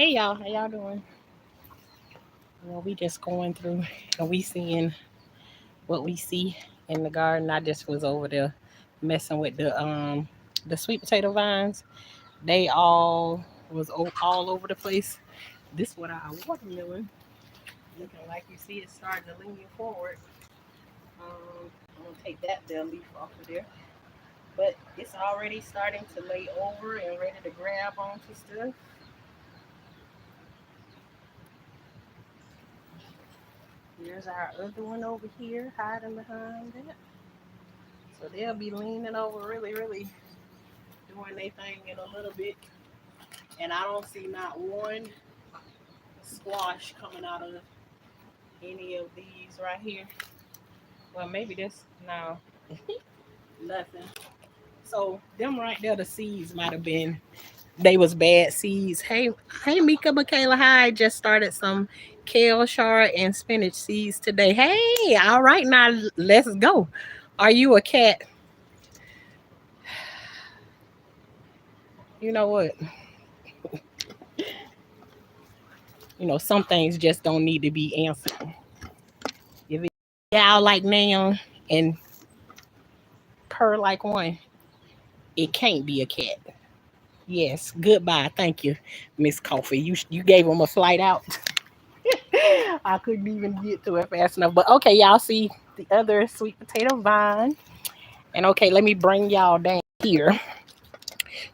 Hey y'all, how y'all doing? Well, we just going through and we seeing what we see in the garden. I just was over there messing with the sweet potato vines. They all all over the place. This what our watermelon looking like. You see it starting to lean forward. I'm gonna take that there leaf off of there. But it's already starting to lay over and ready to grab onto stuff. Here's our other one over here hiding behind it. So they'll be leaning over really doing their thing in a little bit. And I don't see not one squash coming out of any of these right here. Well, maybe this, no, nothing. So them right there, the seeds might have been, they was bad seeds. Hey, Mika, Michaela, hi. I just started some kale, chard, and spinach seeds today. Hey, all right, now let's go. Are you a cat? You know what? Some things just don't need to be answered. If it y'all like now and purr like one, it can't be a cat. Yes, goodbye. Thank you, Miss Coffee. You gave him a flight out. I couldn't even get to it fast enough. But okay, y'all see the other sweet potato vine. And okay, let me bring y'all down here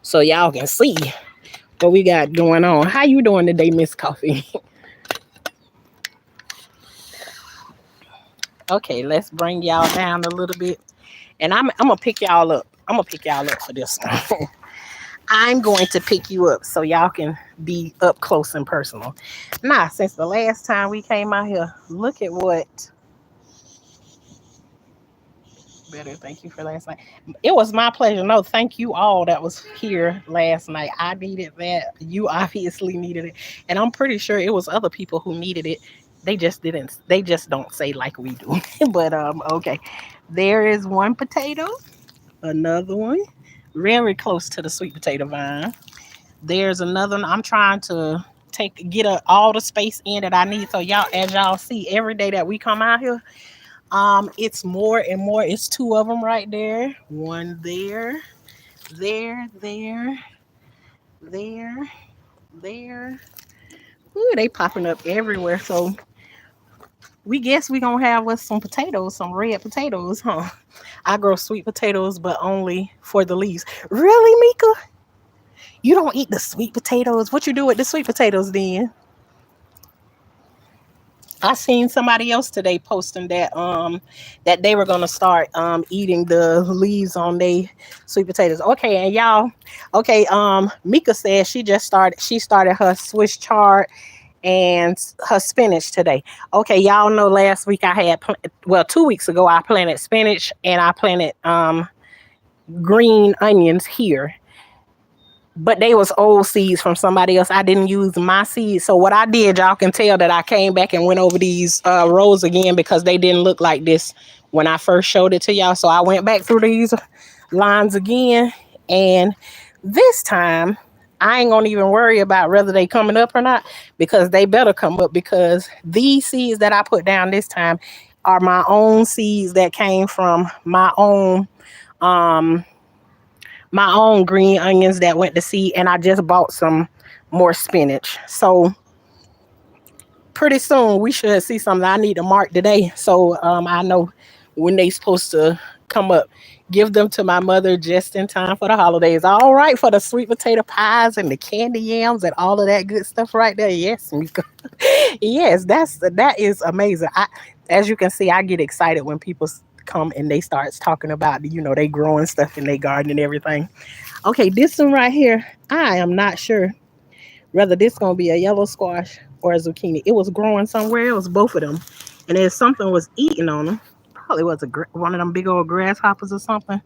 so y'all can see what we got going on. How you doing today, Miss Coffee? Okay, let's bring y'all down a little bit. And I'm gonna pick y'all up. I'm gonna pick y'all up for this one. I'm going to pick you up so y'all can be up close and personal. Now, since the last time we came out here, look at what. Better, thank you for last night. It was my pleasure. No, thank you all that was here last night. I needed that. You obviously needed it. And I'm pretty sure it was other people who needed it. They just didn't, they just don't say like we do. But okay. There is one potato, another one, very close to the sweet potato vine. There's another one. I'm trying to all the space in that I need. So y'all, as y'all see, every day that we come out here, it's more and more. It's two of them right there. One there, there, there, there. Ooh, they popping up everywhere. So we guess we gonna have us some potatoes, some red potatoes, huh? I grow sweet potatoes, but only for the leaves. Really, Mika? You don't eat the sweet potatoes? What you do with the sweet potatoes then? I seen somebody else today posting that they were gonna start eating the leaves on they sweet potatoes. Okay, and y'all, okay, Mika said she started her Swiss chard and her spinach today. Okay, y'all know last week I had 2 weeks ago I planted spinach and I planted green onions here, but they was old seeds from somebody else. I didn't use my seeds. So what I did, y'all can tell that I came back and went over these rows again because they didn't look like this when I first showed it to y'all. So I went back through these lines again, and this time I ain't gonna even worry about whether they coming up or not, because they better come up, because these seeds that I put down this time are my own seeds that came from um my own green onions that went to seed, and I just bought some more spinach. So pretty soon we should see something. I need to mark today so I know when they supposed to come up. Give them to my mother just in time for the holidays. All right, for the sweet potato pies and the candy yams and all of that good stuff right there. Yes, Mika. Yes, that is amazing. As you can see, I get excited when people come and they start talking about they growing stuff in their garden and everything. Okay, this one right here, I am not sure whether this gonna be a yellow squash or a zucchini. It was growing somewhere else, both of them, and if something was eating on them, probably was one of them big old grasshoppers or something.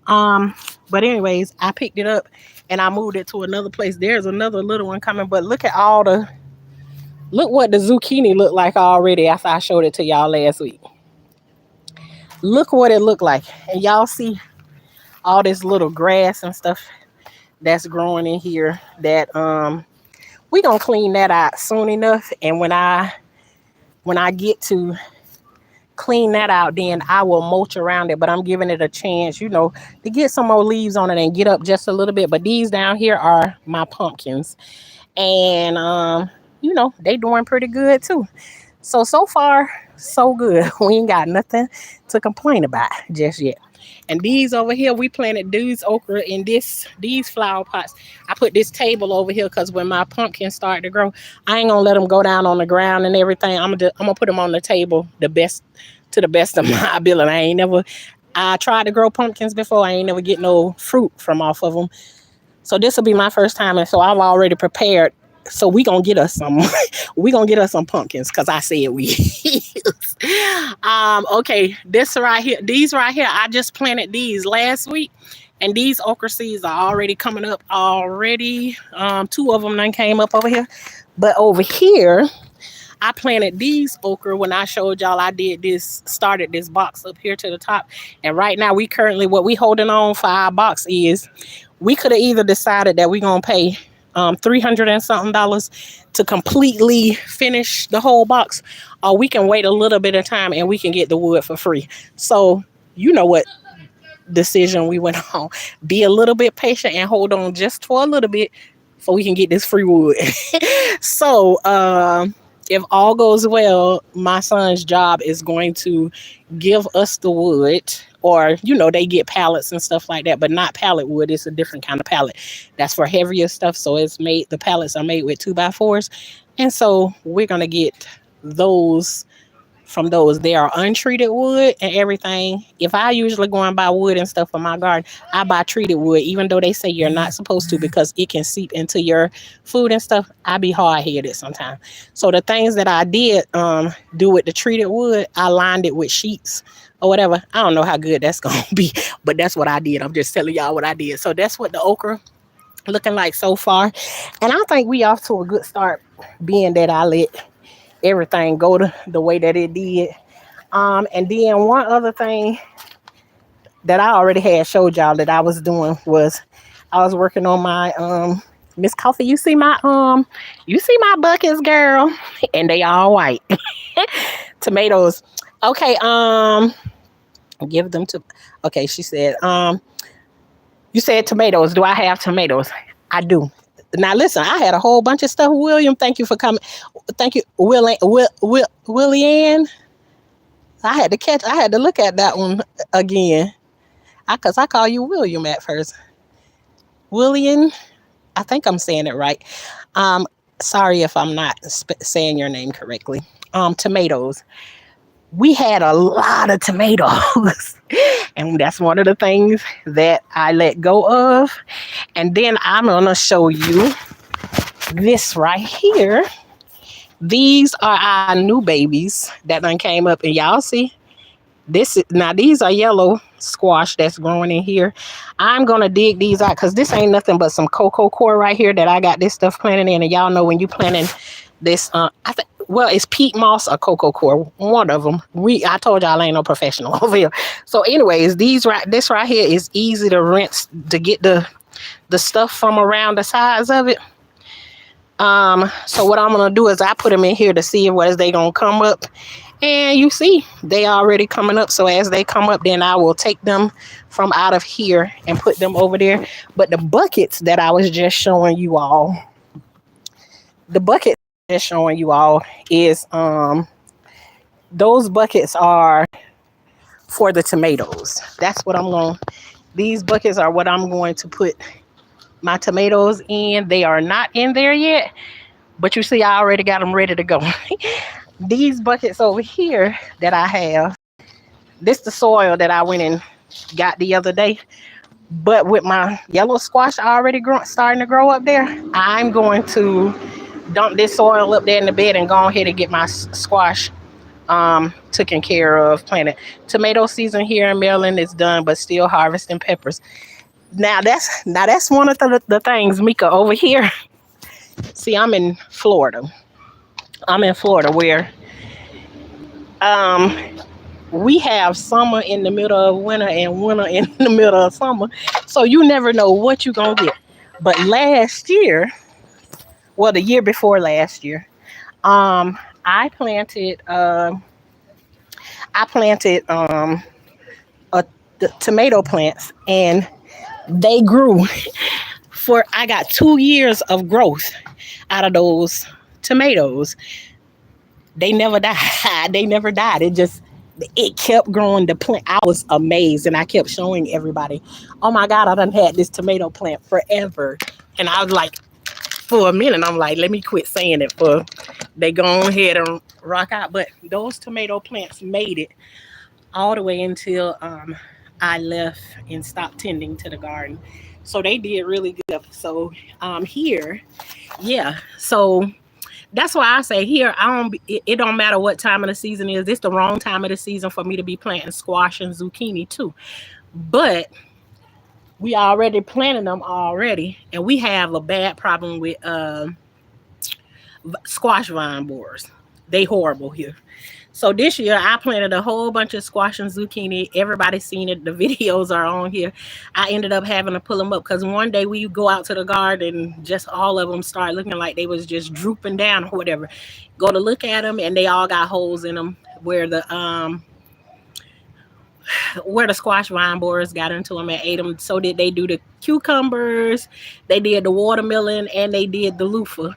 Um, but anyways, I picked it up and I moved it to another place. There's another little one coming, but look what the zucchini looked like already after I showed it to y'all last week. Look what it looked like, and y'all see all this little grass and stuff that's growing in here that we gonna clean that out soon enough. And when I get to clean that out, then I will mulch around it. But I'm giving it a chance, to get some more leaves on it and get up just a little bit. But these down here are my pumpkins, and they doing pretty good too. So far so good. We ain't got nothing to complain about just yet. And these over here, we planted these okra in these flower pots. I put this table over here because when my pumpkins start to grow, I ain't gonna let them go down on the ground and everything. I'm gonna put them on the table to the best of my ability. I tried to grow pumpkins before. I ain't never get no fruit from off of them. So this will be my first time, and so I've already prepared. So we gonna get us some. We gonna get us some pumpkins because I said we. Okay, this right here, these right here, I just planted these last week, and these okra seeds are already coming up already. Two of them done came up over here, but over here, I planted these okra when I showed y'all I started this box up here to the top, and right now what we holding on for our box is we could have either decided that we're gonna pay $300 and something to completely finish the whole box, or we can wait a little bit of time and we can get the wood for free. So you know what decision we went on. Be a little bit patient and hold on just for a little bit so we can get this free wood. So if all goes well, my son's job is going to give us the wood, or they get pallets and stuff like that, but not pallet wood. It's a different kind of pallet that's for heavier stuff. So the pallets are made with 2x4s, and so we're gonna get those from those. They are untreated wood and everything. If I usually go and buy wood and stuff for my garden, I buy treated wood, even though they say you're not supposed to because it can seep into your food and stuff. I be hard-headed sometimes. So the things that I did do with the treated wood, I lined it with sheets or whatever. I don't know how good that's gonna be, but that's what I did. I'm just telling y'all what I did. So that's what the okra looking like so far. And I think we off to a good start, being that I let everything go the way that it did. And then one other thing that I already had showed y'all that I was doing was I was working on my Miss Coffee. You see my buckets, girl, and they all white. Tomatoes. Okay, give them to. Okay, she said. You said tomatoes. Do I have tomatoes? I do. Now listen, I had a whole bunch of stuff. William, thank you for coming. Thank you, Willian. I had to look at that one again. Because I call you William at first. William, I think I'm saying it right. Sorry if I'm not saying your name correctly. Tomatoes. We had a lot of tomatoes. And that's one of the things that I let go of. And then I'm going to show you this right here. These are our new babies that done came up. And y'all see, these are yellow squash that's growing in here. I'm going to dig these out because this ain't nothing but some cocoa core right here that I got this stuff planted in. And y'all know when you planting this, it's peat moss or cocoa core, one of them. I told y'all I ain't no professional over here. So anyways, this right here is easy to rinse to get the stuff from around the sides of it. So what I'm gonna do is I put them in here to see if they gonna come up, and you see they already coming up. So as they come up, then I will take them from out of here and put them over there. But the buckets that I was just showing you all, is those buckets are for the tomatoes. That's what these buckets are what I'm going to put my tomatoes in. They are not in there yet, but you see I already got them ready to go. These buckets over here that I have, this the soil that I went and got the other day. But with my yellow squash already starting to grow up there, I'm going to dump this soil up there in the bed and go ahead and get my squash taken care of, planted. Tomato season here in Maryland is done, but still harvesting peppers. Now that's one of the things, Mika, over here. See, I'm in Florida where we have summer in the middle of winter and winter in the middle of summer. So you never know what you're gonna get. But last year, well, the year before last year. I planted a the tomato plants, and they grew for I got 2 years of growth out of those tomatoes. They never died. They never died. It kept growing. The plant, I was amazed, and I kept showing everybody, oh my God, I done had this tomato plant forever. And I was like, for a minute, I'm like, let me quit saying it for they go ahead and rock out. But those tomato plants made it all the way until I left and stopped tending to the garden. So they did really good. So here, yeah. So that's why I say here, it don't matter what time of the season is. It's the wrong time of the season for me to be planting squash and zucchini too. But we already planted them already, and we have a bad problem with squash vine borers. They horrible here. So this year I planted a whole bunch of squash and zucchini. Everybody's seen it. The videos are on here. I ended up having to pull them up because one day we go out to the garden, just all of them start looking like they was just drooping down or whatever. Go to look at them, and they all got holes in them where the squash vine borers got into them and ate them. So did they do the cucumbers, they did the watermelon, and they did the loofah.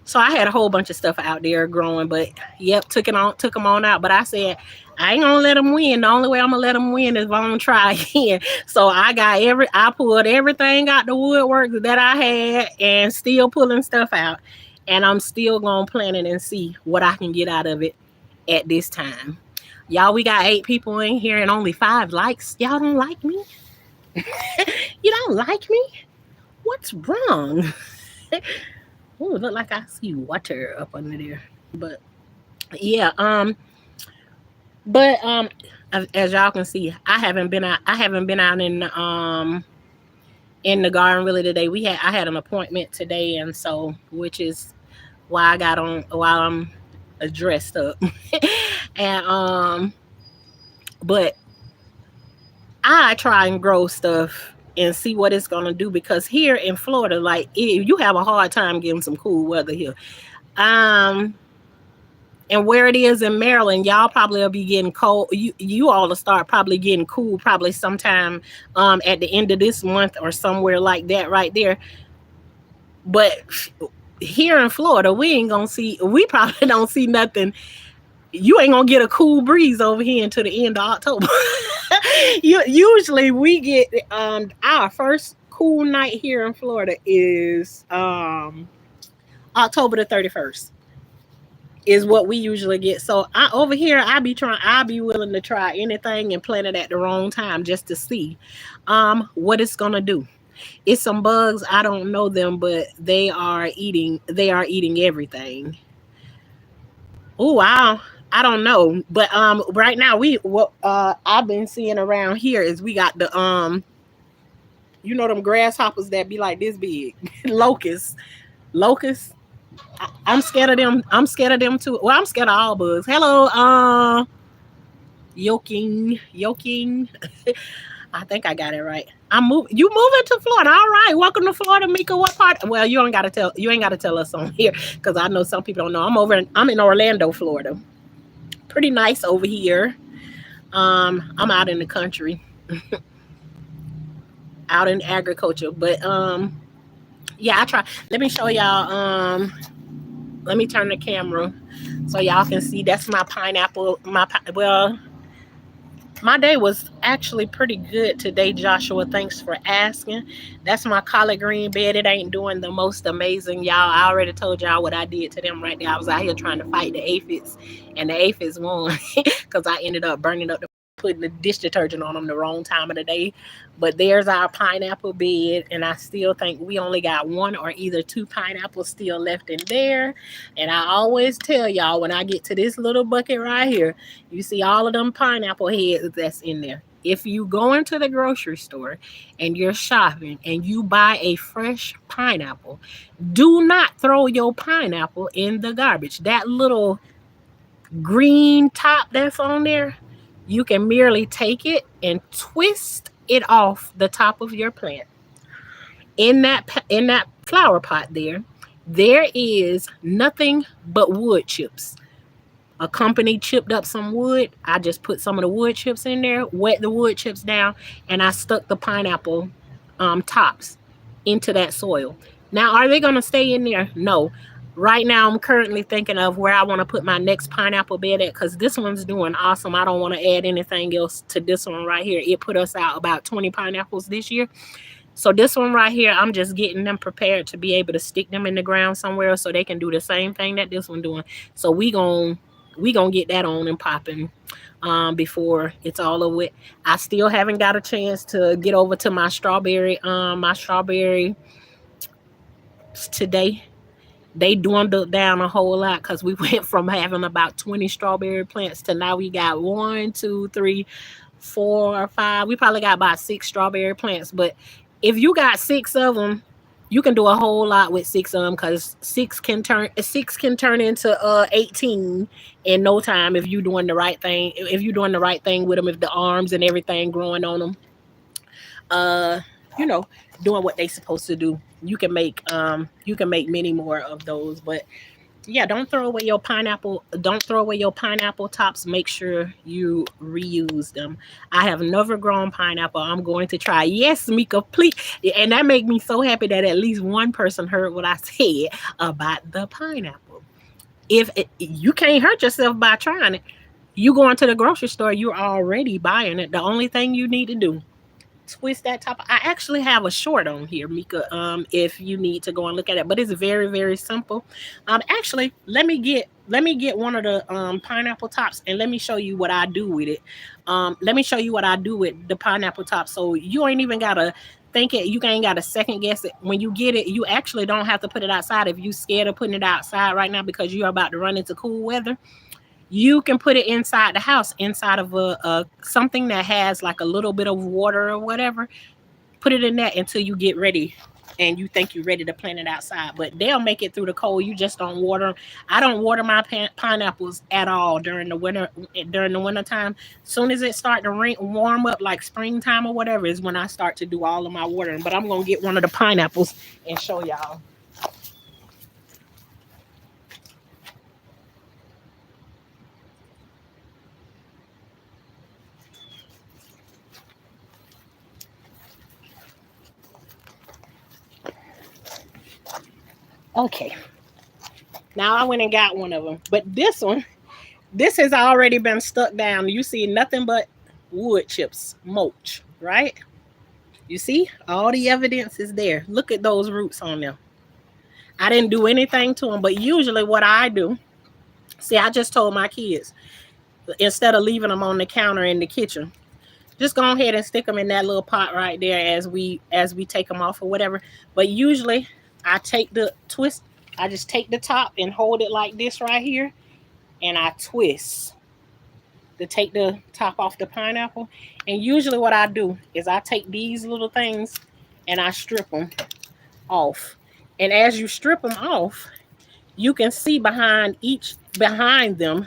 So I had a whole bunch of stuff out there growing, but yep, took them on out. But I said, I ain't gonna let them win. The only way I'm gonna let them win is if I'm gonna try again. So I pulled everything out the woodwork that I had and still pulling stuff out. And I'm still gonna plant it and see what I can get out of it at this time. Y'all, we got 8 people in here and only 5 likes. Y'all don't like me? You don't like me? What's wrong? Oh, look like I see water up under there. But yeah, as y'all can see, I haven't been out in the garden really today. I had an appointment today, and so which is why I got on while I'm dressed up. And but I try and grow stuff and see what it's gonna do, because here in Florida, like you have a hard time getting some cool weather here. And where it is in Maryland, y'all probably will be getting cold. You all will start probably getting cool probably sometime at the end of this month or somewhere like that right there. But here in Florida, we probably don't see nothing. You ain't gonna get a cool breeze over here until the end of October. Usually we get our first cool night here in Florida is October the 31st is what we usually get. So over here I'll be willing to try anything and plant it at the wrong time just to see what it's gonna do. It's some bugs, I don't know them, but they are eating everything. Oh wow. I don't know, but right now what I've been seeing around here is we got the them grasshoppers that be like this big. Locusts. I'm scared of them. I'm scared of them too. Well, I'm scared of all bugs. Hello, yoking. I think I got it right. You moving to Florida? All right, welcome to Florida, Mika. What part? Well, you ain't got to tell us on here, because I know some people don't know. I'm in Orlando, Florida. Pretty nice over here. I'm out in the country, out in agriculture. But yeah, I try. Let me show y'all. Let me turn the camera so y'all can see. That's my pineapple. My day was actually pretty good today, Joshua. Thanks for asking. That's my collard green bed. It ain't doing the most amazing, y'all. I already told y'all what I did to them right there. I was out here trying to fight the aphids, and the aphids won because I ended up putting the dish detergent on them the wrong time of the day. But there's our pineapple bed, and I still think we only got 1 or either 2 pineapples still left in there. And I always tell y'all, when I get to this little bucket right here, you see all of them pineapple heads that's in there. If you go into the grocery store and you're shopping and you buy a fresh pineapple, do not throw your pineapple in the garbage. That little green top that's on there, you can merely take it and twist it off the top of your plant in that flower pot there. There is nothing but wood chips. A company chipped up some wood. I just put some of the wood chips in there, wet the wood chips down, and I stuck the pineapple tops into that soil. Now, are they going to stay in there? No. Right now, I'm currently thinking of where I want to put my next pineapple bed at because this one's doing awesome. I don't want to add anything else to this one right here. It put us out about 20 pineapples this year. So this one right here, I'm just getting them prepared to be able to stick them in the ground somewhere so they can do the same thing that this one doing. So we gonna get that on and popping before it's all over with. I still haven't got a chance to get over to my strawberry today. They dwindled down a whole lot because we went from having about 20 strawberry plants to now we got one, two, three, four, or five. We probably got about six strawberry plants. But if you got six of them, you can do a whole lot with six of them because six can turn into 18 in no time if you doing the right thing. If you're doing the right thing with them, if the arms and everything growing on them, uh, you know, doing what they supposed to do. You can make many more of those. But yeah, don't throw away your pineapple. Don't throw away your pineapple tops. Make sure you reuse them. I have never grown pineapple. I'm going to try. Yes, Mika, please. And that made me so happy that at least one person heard what I said about the pineapple. If you can't hurt yourself by trying it, you go into the grocery store, you're already buying it. The only thing you need to do, twist that top. I actually have a short on here, Mika. If you need to go and look at it, but it's very, very simple. Actually, let me get one of the pineapple tops and let me show you what I do with it. Let me show you what I do with the pineapple top. So you ain't even gotta think it. You ain't gotta second guess it. When you get it, you actually don't have to put it outside if you scared of putting it outside right now because you're about to run into cool weather. You can put it inside the house, inside of a something that has like a little bit of water or whatever. Put it in that until you get ready and you think you're ready to plant it outside. But they'll make it through the cold. You just don't water 'em. I don't water my pineapples at all during the winter. During the winter time, soon as it start to warm up like springtime or whatever is when I start to do all of my watering. But I'm gonna get one of the pineapples and show y'all. Okay, now I went and got one of them, but this has already been stuck down. You see nothing but wood chips, mulch, right? You see, all the evidence is there. Look at those roots on them. I didn't do anything to them, but usually what I do, see, I just told my kids instead of leaving them on the counter in the kitchen, just go ahead and stick them in that little pot right there as we take them off or whatever. But usually, I take the twist. I just take the top and hold it like this right here, and I twist to take the top off the pineapple. And usually, what I do is I take these little things and I strip them off. And as you strip them off, you can see behind them,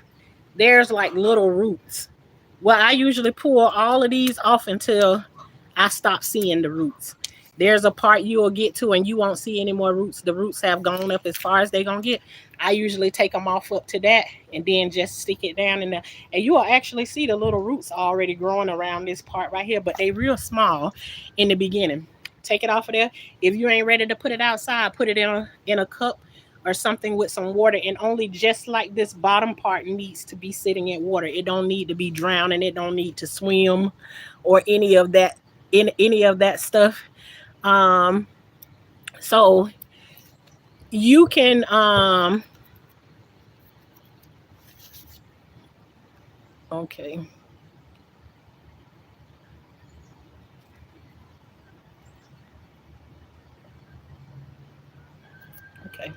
there's like little roots. Well, I usually pull all of these off until I stop seeing the roots. There's a part you will get to and you won't see any more roots. The roots have gone up as far as they're gonna get. I usually take them off up to that and then just stick it down in there. And you will actually see the little roots already growing around this part right here, but they real small in the beginning. Take it off of there. If you ain't ready to put it outside, put it in a cup or something with some water, and only just like this bottom part needs to be sitting in water. It don't need to be drowning. It don't need to swim or any of that stuff. Um, so you can okay, okay.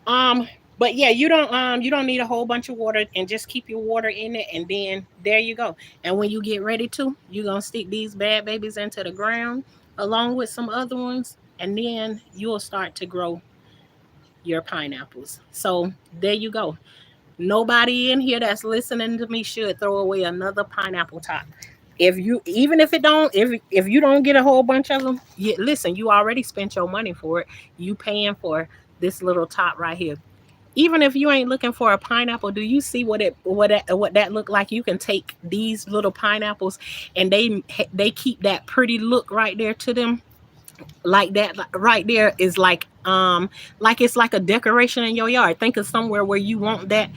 Um, but yeah, you don't need a whole bunch of water and just keep your water in it and then there you go. And when you get ready to, you're gonna stick these bad babies into the ground along with some other ones, and then you'll start to grow your pineapples. So there you go. Nobody in here that's listening to me should throw away another pineapple top. If you even if it don't if you don't get a whole bunch of them, listen, you already spent your money for it. You paying for this little top right here. Even if you ain't looking for a pineapple, do you see what that look like? You can take these little pineapples and they keep that pretty look right there to them. Like that right there is like it's like a decoration in your yard. Think of somewhere where you want that,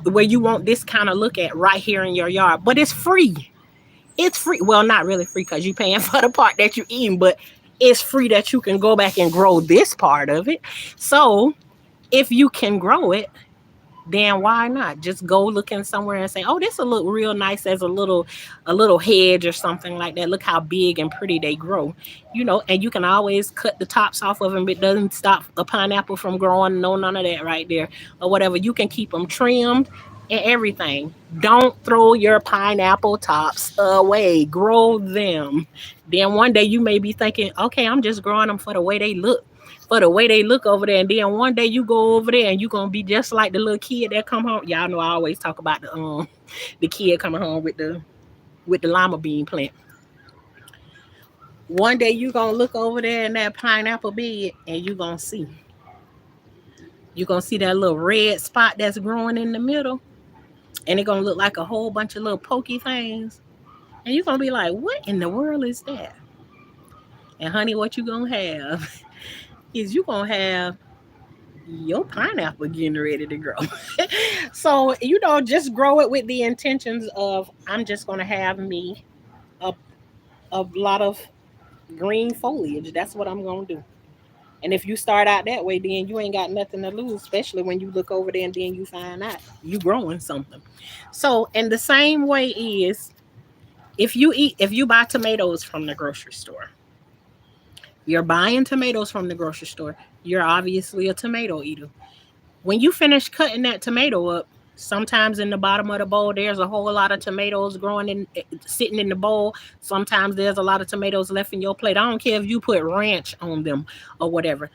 where you want this kind of look at right here in your yard. But it's free. It's free. Well, not really free because you're paying for the part that you're eating, but it's free that you can go back and grow this part of it. So if you can grow it, then why not just go looking somewhere and say, oh, this will look real nice as a little hedge or something like that. Look how big and pretty they grow, and you can always cut the tops off of them. It doesn't stop a pineapple from growing. No, none of that right there or whatever. You can keep them trimmed and everything. Don't throw your pineapple tops away. Grow them. Then one day you may be thinking, okay, I'm just growing them for the way they look over there. And then one day you go over there and you're gonna be just like the little kid that come home. Y'all know I always talk about the kid coming home with the lima bean plant. One day you gonna look over there in that pineapple bed and you're gonna see that little red spot that's growing in the middle, and it's gonna look like a whole bunch of little pokey things. And you're gonna be like, what in the world is that? And honey, what you gonna have is you gonna have your pineapple getting ready to grow. So, just grow it with the intentions of I'm just gonna have me a a lot of green foliage. That's what I'm gonna do. And if you start out that way, then you ain't got nothing to lose, especially when you look over there and then you find out you growing something. So, and the same way is if you buy tomatoes from the grocery store, you're buying tomatoes from the grocery store, you're obviously a tomato eater. When you finish cutting that tomato up, sometimes in the bottom of the bowl there's a whole lot of tomatoes growing sitting in the bowl. Sometimes there's a lot of tomatoes left in your plate. I don't care if you put ranch on them or whatever.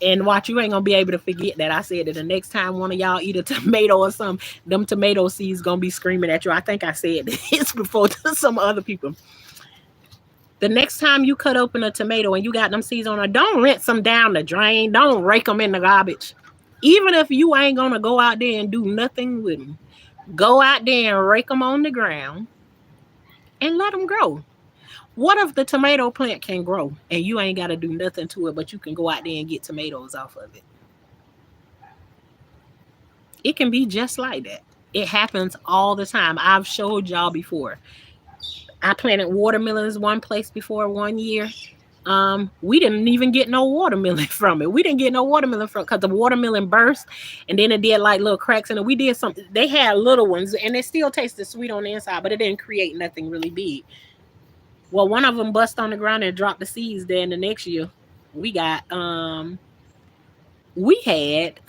And watch, you ain't gonna be able to forget that I said that the next time one of y'all eat a tomato or something, them tomato seeds gonna be screaming at you. I think I said this before to some other people. The next time you cut open a tomato and you got them seeds on it, don't rinse them down the drain. Don't rake them in the garbage. Even if you ain't gonna go out there and do nothing with them, go out there and rake them on the ground and let them grow. What if the tomato plant can grow and you ain't got to do nothing to it, but you can go out there and get tomatoes off of it? It can be just like that. It happens all the time. I've showed y'all before. I planted watermelons one place before one year. We didn't even get no watermelon from it. We didn't get no watermelon from because the watermelon burst and then it did like little cracks in it. We did something. They had little ones and it still tasted sweet on the inside, but it didn't create nothing really big. Well, one of them bust on the ground and dropped the seeds. Then the next year, we got we had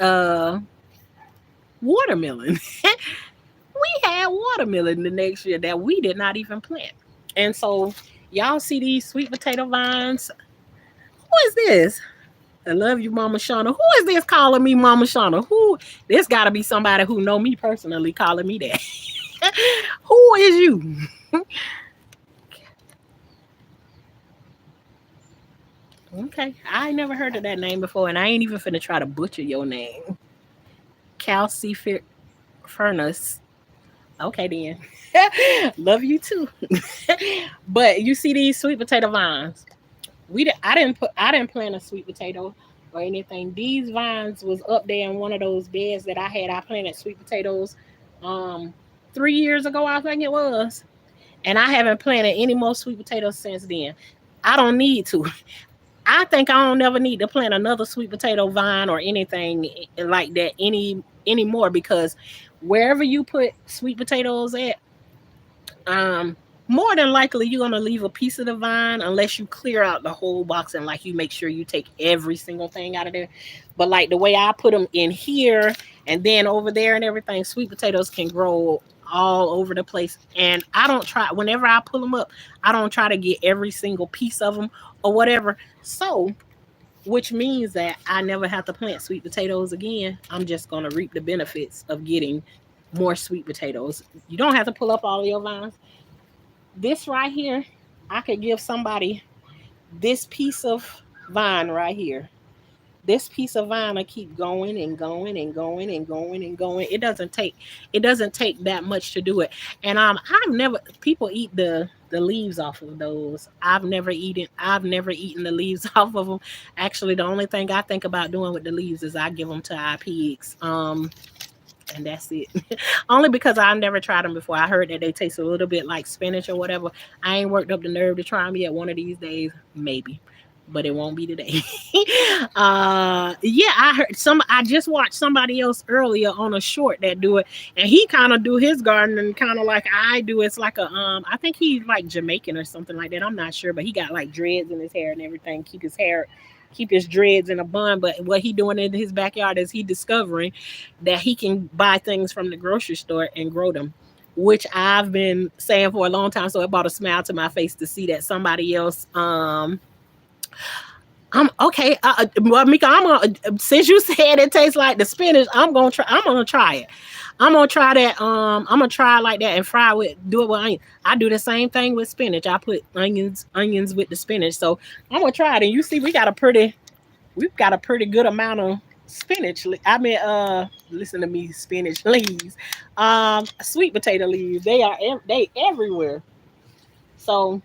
watermelon. We had watermelon the next year that we did not even plant. And so y'all see these sweet potato vines. Who is this? I love you, Mama Shauna. Who is this calling me Mama Shauna? Who? This got to be somebody who know me personally calling me that. Who is you? Okay, I ain't never heard of that name before, and I ain't even finna try to butcher your name. Calcifer Furnace. Okay, then. Love you too. But you see these sweet potato vines. I didn't plant a sweet potato or anything. These vines was up there in one of those beds that I had. I planted sweet potatoes 3 years ago, I think it was. And I haven't planted any more sweet potatoes since then. I don't need to. I think I don't never need to plant another sweet potato vine or anything like that anymore because wherever you put sweet potatoes at, um, more than likely you're gonna leave a piece of the vine unless you clear out the whole box and like you make sure you take every single thing out of there. But like the way I put them in here and then over there and everything, sweet potatoes can grow all over the place. And I don't try whenever I pull them up, I don't try to get every single piece of them or whatever. So which means that I never have to plant sweet potatoes again. I'm just gonna reap the benefits of getting more sweet potatoes. You don't have to pull up all of your vines. This right here, I could give somebody this piece of vine right here. This piece of vine will keep going and going and going and going and going. It doesn't take that much to do it. And I've never people eat the leaves off of those. I've never eaten the leaves off of them. Actually, the only thing I think about doing with the leaves is I give them to our pigs. And that's it. Only because I've never tried them before. I heard that they taste a little bit like spinach or whatever. I ain't worked up the nerve to try them yet. One of these days, maybe, but it won't be today. Yeah, I just watched somebody else earlier on a short that do it, and he kind of do his gardening kind of like I do. It's like a I think he's like Jamaican or something like that. I'm not sure, but he got like dreads in his hair and everything. Keep his dreads in a bun. But what he doing in his backyard is he discovering that he can buy things from the grocery store and grow them, which I've been saying for a long time. So it brought a smile to my face to see that somebody else I'm okay. Well, Mika, I'm gonna since you said it tastes like the spinach, I'm gonna try. I'm gonna try it. I'm gonna try that. I'm gonna try it like that and fry with do it with onion. I do the same thing with spinach. I put onions with the spinach. So I'm gonna try it. And you see, we've got a pretty good amount of spinach. I mean, listen to me, spinach leaves, sweet potato leaves. They everywhere. So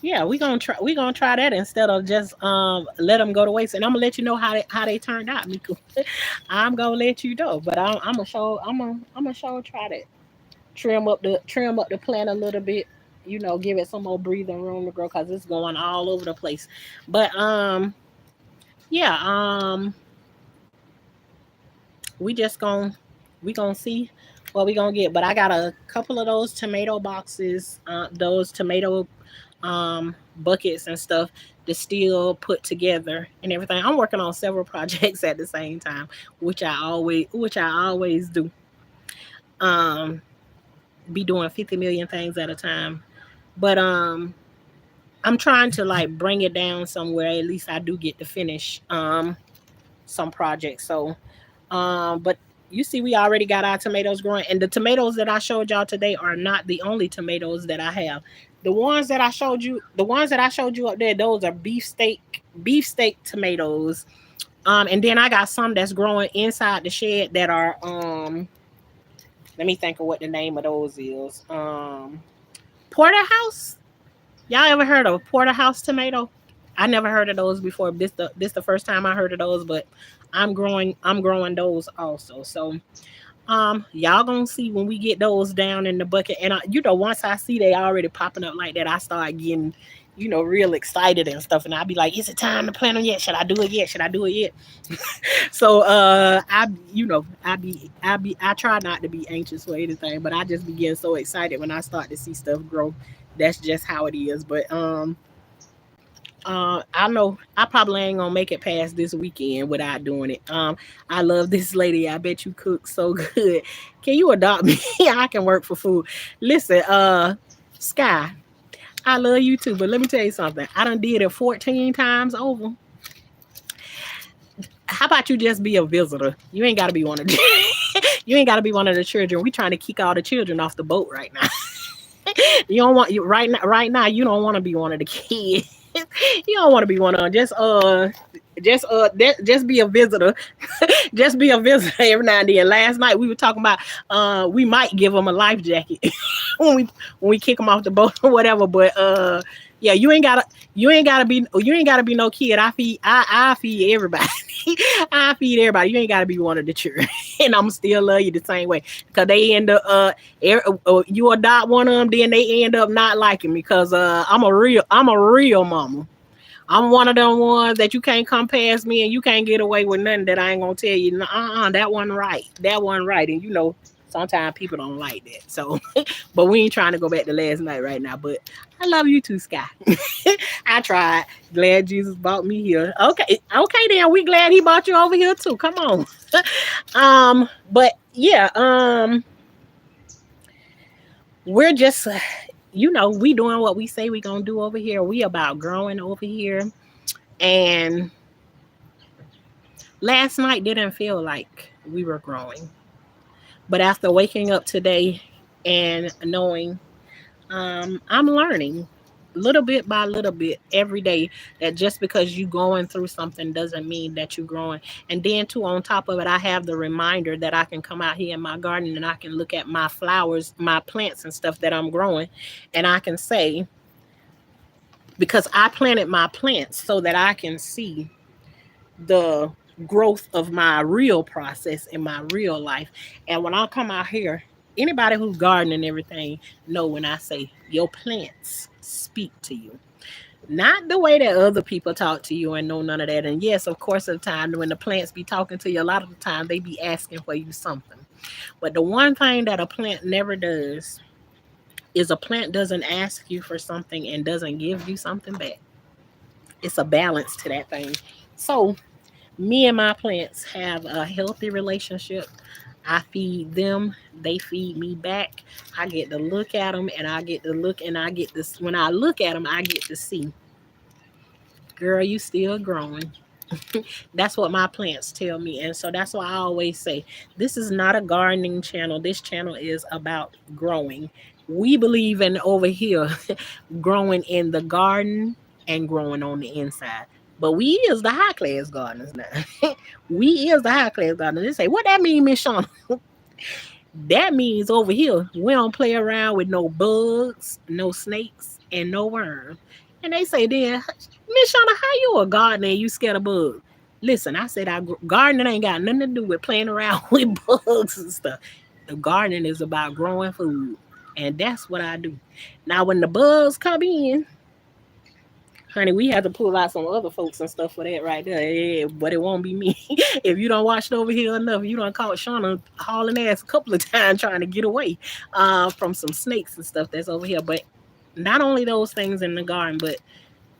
yeah, we gonna try that instead of just let them go to waste. And I'm gonna let you know how they turned out, Miku. I'm gonna let you know, but I'm gonna show try that. Trim up the plant a little bit. Give it some more breathing room to grow because it's going all over the place. But yeah, we just gonna we gonna see what we gonna get. But I got a couple of those tomato boxes, those tomato buckets and stuff to still put together and everything. I'm working on several projects at the same time, which I always do. Um, be doing 50 million things at a time. But I'm trying to like bring it down somewhere. At least I do get to finish some projects. So but you see, we already got our tomatoes growing, and the tomatoes that I showed y'all today are not the only tomatoes that I have. The ones that I showed you up there, those are beefsteak tomatoes. And then I got some that's growing inside the shed that are let me think of what the name of those is. Porterhouse. Y'all ever heard of a porterhouse tomato? I never heard of those before. This the first time I heard of those, but I'm growing those also. So y'all gonna see when we get those down in the bucket. And once I see they already popping up like that, I start getting real excited and stuff. And I'll be like, is it time to plant them yet? Should I do it yet? Should I do it yet? So I try not to be anxious for anything, but I just be getting so excited when I start to see stuff grow. That's just how it is. But I know I probably ain't gonna make it past this weekend without doing it. I love this lady. I bet you cook so good. Can you adopt me? I can work for food. Listen, Sky, I love you too, but let me tell you something. I done did it 14 times over. How about you just be a visitor? You ain't gotta be one of the you ain't gotta be one of the children. We trying to kick all the children off the boat right now. You don't want you right now you don't want to be one of the kids. You don't want to be one of them. Just be a visitor. Just be a visitor every now and then. Last night we were talking about we might give them a life jacket when we kick them off the boat or whatever. But yeah, you ain't gotta be no kid. I feed everybody. I feed everybody. You ain't gotta be one of the children, and I'm still love you the same way because they end up you adopt one of them, then they end up not liking me because I'm a real mama. I'm one of them ones that you can't come past me and you can't get away with nothing that I ain't gonna tell you. That one right. That one right. And sometimes people don't like that. So, but we ain't trying to go back to last night right now. But I love you too, Sky. I tried. Glad Jesus brought me here. Okay, okay, then we glad he brought you over here too. Come on. But yeah, we're just we doing what we say we gonna do over here. We about growing over here. And last night didn't feel like we were growing. But after waking up today and knowing I'm learning little bit by little bit every day that just because you going through something doesn't mean that you're growing. And then too, on top of it, I have the reminder that I can come out here in my garden and I can look at my flowers, my plants and stuff that I'm growing, and I can say, because I planted my plants so that I can see the growth of my real process in my real life. And when I come out here, anybody who's gardening and everything know when I say your plants speak to you. Not the way that other people talk to you and know none of that. And yes, of course, at the time when the plants be talking to you, a lot of the time they be asking for you something. But the one thing that a plant never does is a plant doesn't ask you for something and doesn't give you something back. It's a balance to that thing. So me and my plants have a healthy relationship. I feed them, they feed me back. I get to look at them and I get to look and I get this when I look at them, I get to see, girl, you still growing. That's what my plants tell me. And so that's why I always say this is not a gardening channel. This channel is about growing. We believe in over here growing in the garden and growing on the inside. But we is the high class gardeners now. We is the high class gardeners. They say, what that mean, Miss Shauna? That means over here, we don't play around with no bugs, no snakes, and no worms. And they say, then, Miss Shauna, how you a gardener and you scared of bugs? Listen, I said, gardening ain't got nothing to do with playing around with bugs and stuff. The gardening is about growing food. And that's what I do. Now, when the bugs come in, honey, we have to pull out some other folks and stuff for that right there. Yeah, but it won't be me. If you don't watch it over here enough, you don't caught Shauna hauling ass a couple of times trying to get away from some snakes and stuff that's over here. But not only those things in the garden, but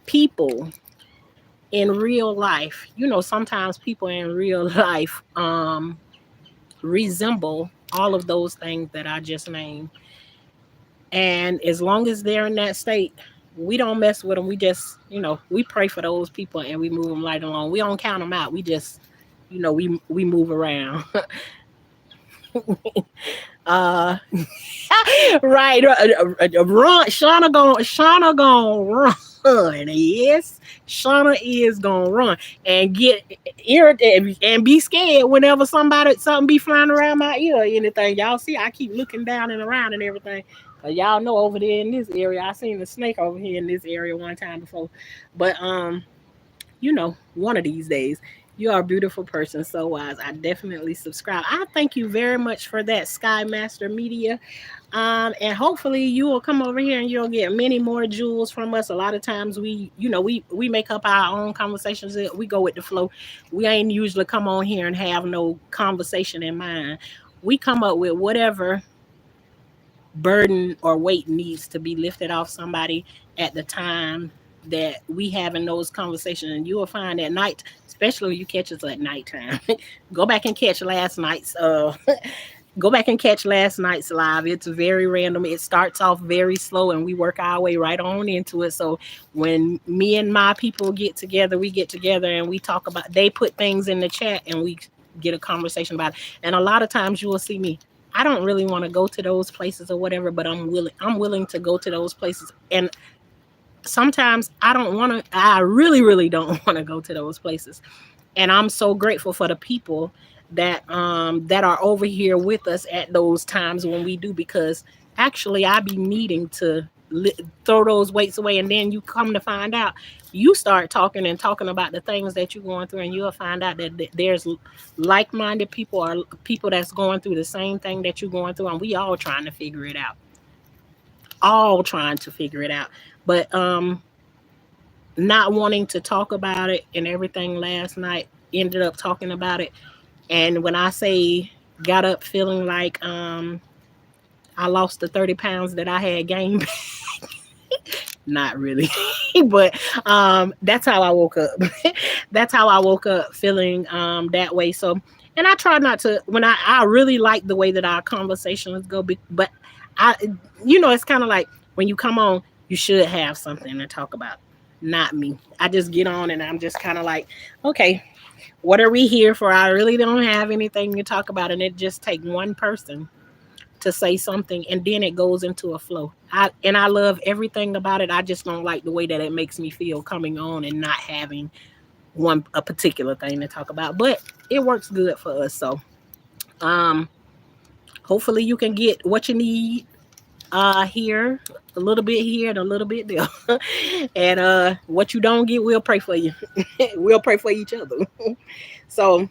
people in real life. You know, sometimes people in real life resemble all of those things that I just named. And as long as they're in that state, we don't mess with them. We just, we pray for those people and we move them right along. We don't count them out. We just, we move around. uh, right. Run. Shauna gonna run. Yes, Shauna is gonna run and get irritated and be scared whenever something be flying around my ear or anything. Y'all see, I keep looking down and around and everything. Y'all know over there in this area, I seen a snake over here in this area one time before. But one of these days, you are a beautiful person, so wise. I definitely subscribe. I thank you very much for that, Sky Master Media. And hopefully you will come over here and you'll get many more jewels from us. A lot of times we make up our own conversations. We go with the flow. We ain't usually come on here and have no conversation in mind. We come up with whatever burden or weight needs to be lifted off somebody at the time that we having those conversations. And you will find at night, especially when you catch us at nighttime, go back and catch last night's go back and catch last night's live. It's very random. It starts off very slow and we work our way right on into it. So when me and my people get together, we get together and we talk about, they put things in the chat and we get a conversation about it. And a lot of times you will see me, I don't really want to go to those places or whatever, but I'm willing to go to those places. And sometimes I really, really don't want to go to those places. And I'm so grateful for the people that are over here with us at those times when we do, because actually I be needing to throw those weights away. And then you come to find out, you start talking about the things that you're going through, and you'll find out that there's like-minded people or people that's going through the same thing that you're going through, and we all trying to figure it out. But not wanting to talk about it and everything last night, ended up talking about it. And when I say got up feeling like I lost the 30 pounds that I had gained, not really, but that's how I woke up. That's how I woke up feeling that way. So, and I try not to, when I really like the way that our conversations go, but it's kind of like when you come on, you should have something to talk about. Not me. I just get on and I'm just kind of like, okay, what are we here for? I really don't have anything to talk about. And it just take one person to say something, and then it goes into a flow. I love everything about it. I just don't like the way that it makes me feel coming on and not having one a particular thing to talk about. But it works good for us. So um hopefully you can get what you need here, a little bit here and a little bit there. And what you don't get, we'll pray for you. We'll pray for each other. So,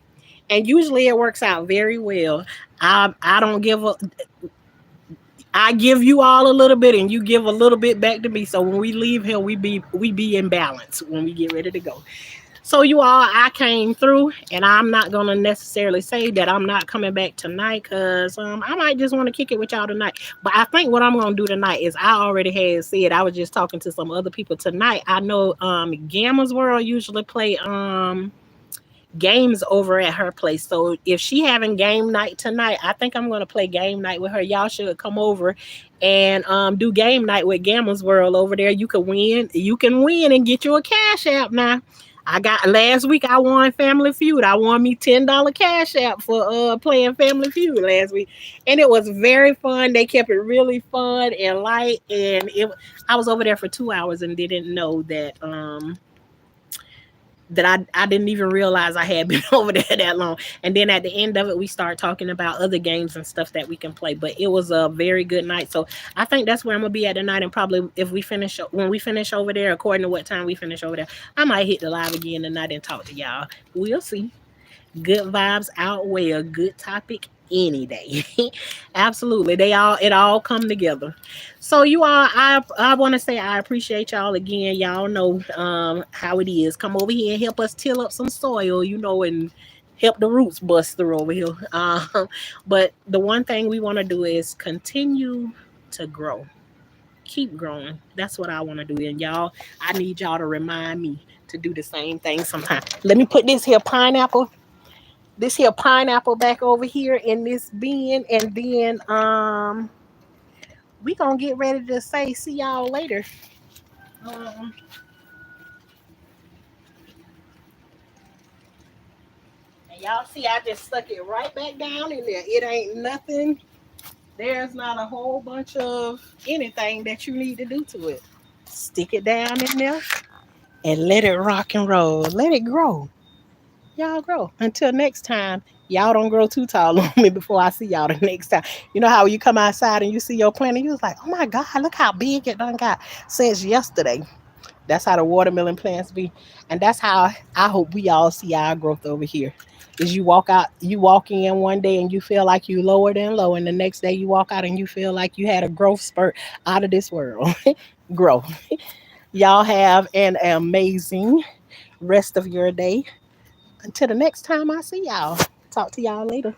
and usually it works out very well. I don't give a I give you all a little bit and you give a little bit back to me. So when we leave here, we be in balance when we get ready to go. So you all, I came through, and I'm not gonna necessarily say that I'm not coming back tonight, cause I might just want to kick it with y'all tonight. But I think what I'm gonna do tonight is I already had said I was just talking to some other people tonight. I know Gamma's World usually play games over at her place. So if she having game night tonight, I think I'm gonna play game night with her. Y'all should come over and do game night with Gamma's World over there. You can win. You can win and get you a cash app now. I got last week. I won Family Feud. I won me $10 cash app for playing Family Feud last week, and it was very fun. They kept it really fun and light, and I was over there for 2 hours and didn't know that I didn't even realize I had been over there that long. And then at the end of it, we start talking about other games and stuff that we can play. But it was a very good night. So I think that's where I'm gonna be at tonight. And probably if we finish when we finish over there, according to what time we finish over there, I might hit the live again tonight and talk to y'all. We'll see. Good vibes outweigh a good topic any day. Absolutely. It all come together. So you all, I want to say I appreciate y'all again. Y'all know how it is. Come over here and help us till up some soil, and help the roots bust through over here. But the one thing we want to do is continue to grow. Keep growing. That's what I want to do. And y'all, I need y'all to remind me to do the same thing sometime. Let me put this here pineapple back over here in this bin, and then we gonna get ready to say see y'all later. um and y'all see I just stuck it right back down in there. It ain't nothing. There's not a whole bunch of anything that you need to do to it. Stick it down in there and let it rock and roll. Let it grow. Y'all grow. Until next time, y'all don't grow too tall on me before I see y'all the next time. You know how you come outside and you see your plant and you was like, oh my God, look how big it done got since yesterday. That's how the watermelon plants be. And that's how I hope we all see our growth over here. Is you walk in one day and you feel like you lower than low, and the next day you walk out and you feel like you had a growth spurt out of this world. Grow. Y'all have an amazing rest of your day. Until the next time I see y'all. Talk to y'all later.